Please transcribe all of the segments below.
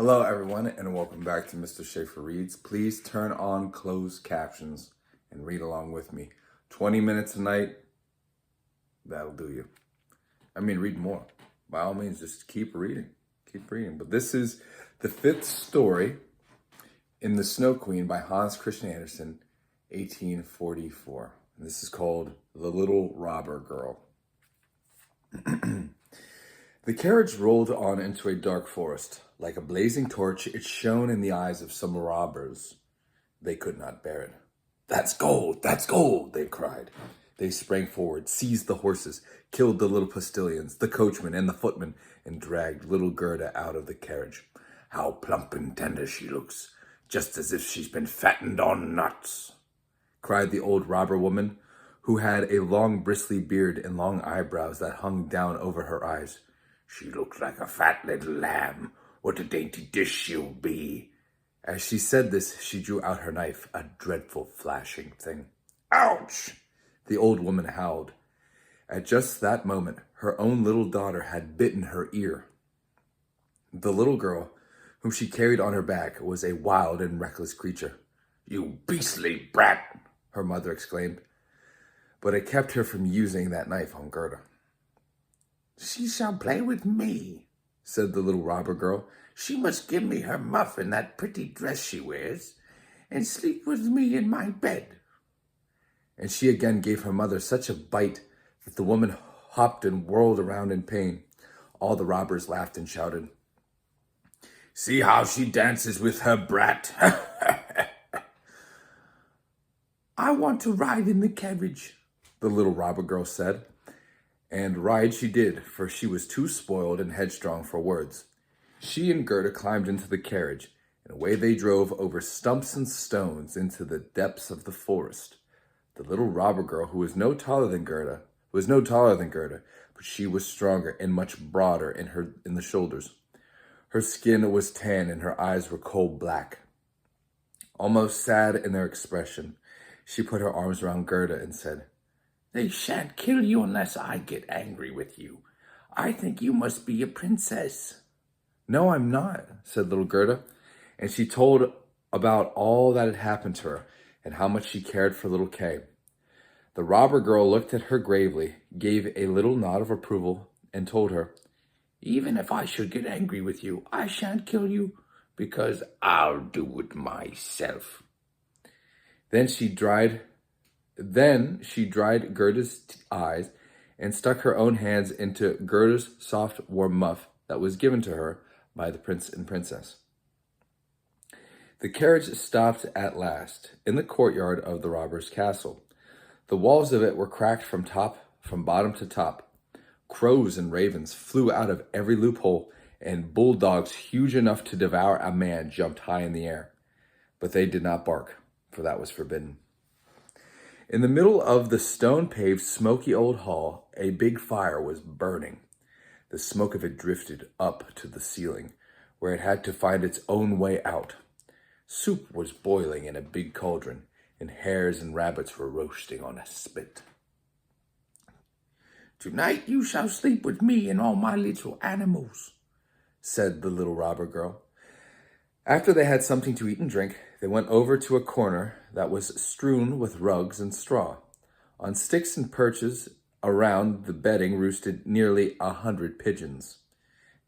Hello, everyone, and welcome back to Mr. Schaefer Reads. Please turn on closed captions and read along with me. 20 minutes a night, that'll do you. Read more. By all means, just keep reading. Keep reading. But this is the fifth story in The Snow Queen by Hans Christian Andersen, 1844. And this is called The Little Robber Girl. The carriage rolled on into a dark forest. Like a blazing torch, it shone in the eyes of some robbers. They could not bear it. "That's gold! That's gold!" they cried. They sprang forward, seized the horses, killed the little postilions, the coachman, and the footman, and dragged little Gerda out of the carriage. "How plump and tender she looks, just as if she's been fattened on nuts," cried the old robber woman, who had a long bristly beard and long eyebrows that hung down over her eyes. "She looks like a fat little lamb. What a dainty dish she'll be." As she said this, she drew out her knife, a dreadful flashing thing. "Ouch!" the old woman howled. At just that moment, her own little daughter had bitten her ear. The little girl, whom she carried on her back, was a wild and reckless creature. "You beastly brat!" her mother exclaimed. But it kept her from using that knife on Gerda. "She shall play with me," said the little robber girl. "She must give me her muff and that pretty dress she wears, and sleep with me in my bed." And she again gave her mother such a bite that the woman hopped and whirled around in pain. All the robbers laughed and shouted, "See how she dances with her brat." "I want to ride in the carriage," the little robber girl said. And ride she did, for she was too spoiled and headstrong for words. She and Gerda climbed into the carriage, and away they drove over stumps and stones into the depths of the forest. The little robber girl, who was no taller than Gerda, but she was stronger and much broader in the shoulders. Her skin was tan and her eyes were coal black. Almost sad in their expression, she put her arms around Gerda and said, "They shan't kill you unless I get angry with you. I think you must be a princess." "No, I'm not," said little Gerda, and she told about all that had happened to her and how much she cared for little Kay. The robber girl looked at her gravely, gave a little nod of approval, and told her, "Even if I should get angry with you, I shan't kill you, because I'll do it myself." Then she dried Gerda's eyes and stuck her own hands into Gerda's soft, warm muff that was given to her by the prince and princess. The carriage stopped at last in the courtyard of the robber's castle. The walls of it were cracked from bottom to top. Crows and ravens flew out of every loophole, and bulldogs huge enough to devour a man jumped high in the air. But they did not bark, for that was forbidden. In the middle of the stone-paved, smoky old hall, a big fire was burning. The smoke of it drifted up to the ceiling, where it had to find its own way out. Soup was boiling in a big cauldron, and hares and rabbits were roasting on a spit. "Tonight you shall sleep with me and all my little animals," said the little robber girl. After they had something to eat and drink, they went over to a corner that was strewn with rugs and straw. On sticks and perches around the bedding roosted nearly 100 pigeons.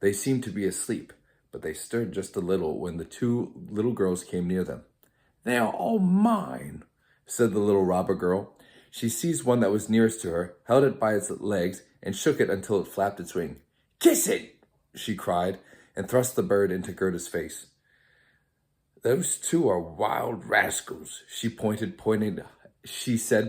They seemed to be asleep, but they stirred just a little when the two little girls came near them. "They are all mine," said the little robber girl. She seized one that was nearest to her, held it by its legs, and shook it until it flapped its wing. "Kiss it!" she cried, and thrust the bird into Gerda's face. "Those two are wild rascals," she said,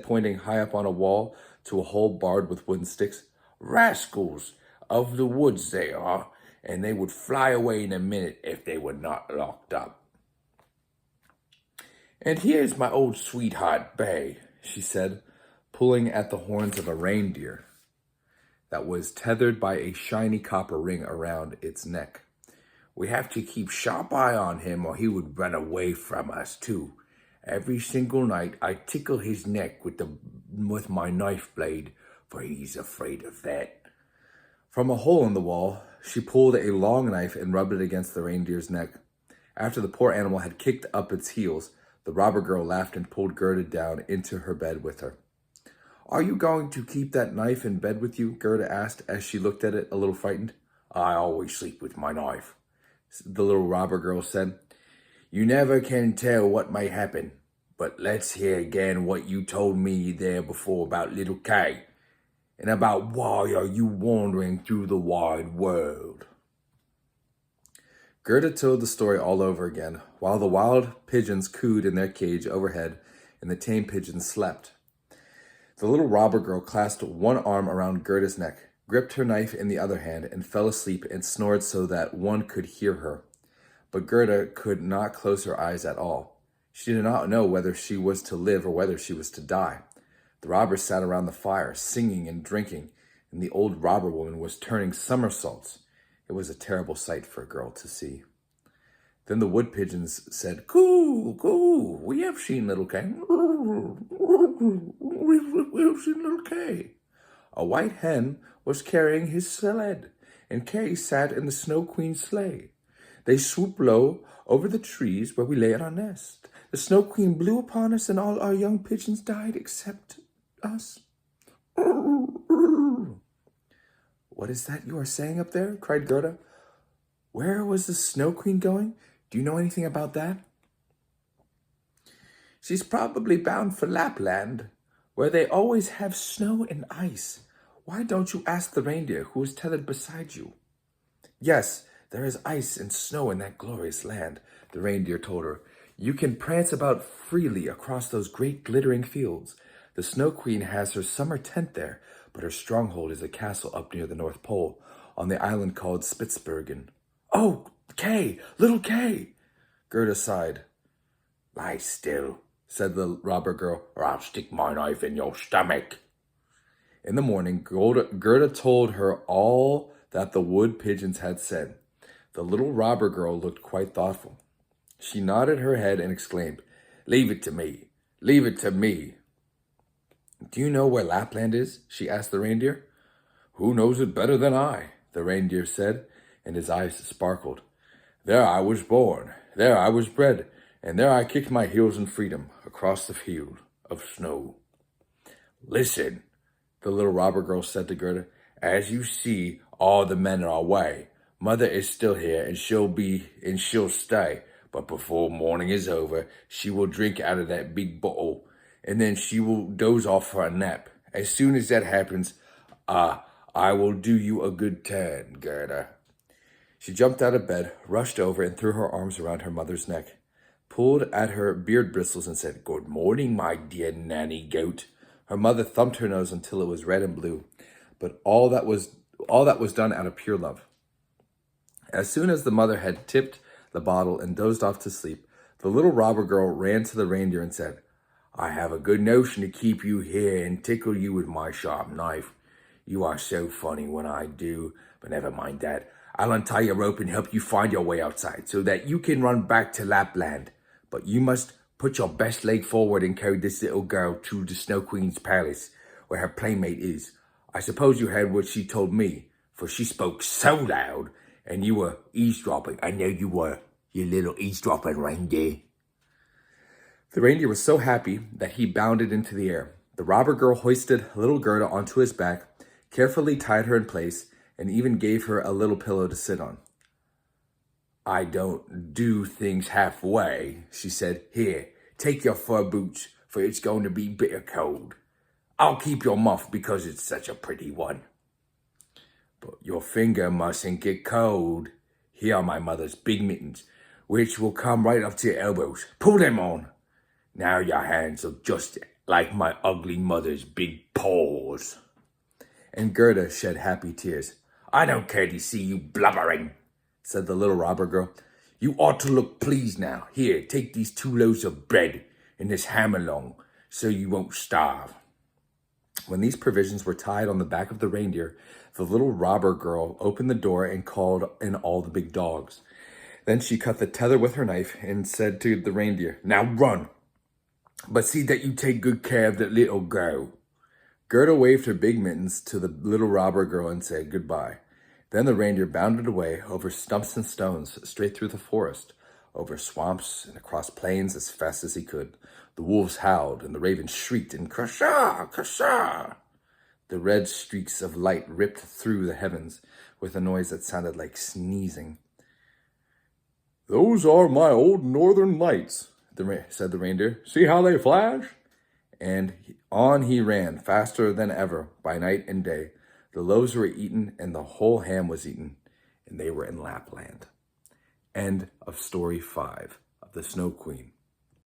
pointing high up on a wall to a hole barred with wooden sticks. "Rascals of the woods they are, and they would fly away in a minute if they were not locked up." "And here's my old sweetheart, Bay," she said, pulling at the horns of a reindeer that was tethered by a shiny copper ring around its neck. "We have to keep sharp eye on him or he would run away from us too. Every single night I tickle his neck with my knife blade, for he's afraid of that. From a hole in the wall, she pulled a long knife and rubbed it against the reindeer's neck. After the poor animal had kicked up its heels, the robber girl laughed and pulled Gerda down into her bed with her. "Are you going to keep that knife in bed with you?" Gerda asked as she looked at it, a little frightened. "I always sleep with my knife," the little robber girl said. "You never can tell what may happen. But let's hear again what you told me there before about little Kay, and about why are you wandering through the wide world." Gerda told the story all over again, while the wild pigeons cooed in their cage overhead and the tame pigeons slept. The little robber girl clasped one arm around Gerda's neck, gripped her knife in the other hand, and fell asleep and snored so that one could hear her. But Gerda could not close her eyes at all. She did not know whether she was to live or whether she was to die. The robbers sat around the fire, singing and drinking, and the old robber woman was turning somersaults. It was a terrible sight for a girl to see. Then the wood pigeons said, "Coo, coo, we have seen little Kay. We've seen little Kay." A white hen was carrying his sled, and Kay sat in the Snow Queen's sleigh. They swooped low over the trees where we lay at our nest. The Snow Queen blew upon us, and all our young pigeons died except us. "What is that you are saying up there?" cried Gerda. "Where was the Snow Queen going? Do you know anything about that?" "She's probably bound for Lapland, where they always have snow and ice. Why don't you ask the reindeer who is tethered beside you?" "Yes, there is ice and snow in that glorious land," the reindeer told her. "You can prance about freely across those great glittering fields. The Snow Queen has her summer tent there, but her stronghold is a castle up near the North Pole, on the island called Spitzbergen." "Oh, Kay, little Kay!" Gerda sighed. "Lie still," said the robber girl, "or I'll stick my knife in your stomach." In the morning, Gerda told her all that the wood pigeons had said. The little robber girl looked quite thoughtful. She nodded her head and exclaimed, "Leave it to me. Leave it to me." "Do you know where Lapland is?" she asked the reindeer. "Who knows it better than I?" the reindeer said, and his eyes sparkled. "There I was born, there I was bred, and there I kicked my heels in freedom across the field of snow." "Listen," the little robber girl said to Gerda. "As you see, all the men are away. Mother is still here, and she'll stay. But before morning is over, she will drink out of that big bottle, and then she will doze off for a nap. As soon as that happens, I will do you a good turn, Gerda." She jumped out of bed, rushed over, and threw her arms around her mother's neck, pulled at her beard bristles, and said, "Good morning, my dear nanny goat." Her mother thumped her nose until it was red and blue, but all that was done out of pure love. As soon as the mother had tipped the bottle and dozed off to sleep, the little robber girl ran to the reindeer and said, "I have a good notion to keep you here and tickle you with my sharp knife. You are so funny when I do, but never mind that. I'll untie your rope and help you find your way outside so that you can run back to Lapland. But you must put your best leg forward and carry this little girl to the Snow Queen's palace, where her playmate is. I suppose you heard what she told me, for she spoke so loud, and you were eavesdropping. I know you were, you little eavesdropping reindeer." The reindeer was so happy that he bounded into the air. The robber girl hoisted little Gerda onto his back, carefully tied her in place, and even gave her a little pillow to sit on. "I don't do things halfway," she said. "Here, take your fur boots, for it's going to be bitter cold. I'll keep your muff because it's such a pretty one. But your finger mustn't get cold. Here are my mother's big mittens, which will come right up to your elbows. Pull them on. Now your hands are just like my ugly mother's big paws." And Gerda shed happy tears. "I don't care to see you blubbering," said the little robber girl. "You ought to look pleased now. Here, take these 2 loaves of bread and this ham along, so you won't starve." When these provisions were tied on the back of the reindeer, the little robber girl opened the door and called in all the big dogs. Then she cut the tether with her knife and said to the reindeer, "Now run, but see that you take good care of the little girl." Gerda waved her big mittens to the little robber girl and said goodbye. Then the reindeer bounded away over stumps and stones, straight through the forest, over swamps and across plains as fast as he could. The wolves howled, and the ravens shrieked, and kasha, kasha! The red streaks of light ripped through the heavens with a noise that sounded like sneezing. "Those are my old northern lights," said the reindeer. "See how they flash?" And on he ran, faster than ever, by night and day. The loaves were eaten, and the whole ham was eaten, and they were in Lapland. End of story 5 of The Snow Queen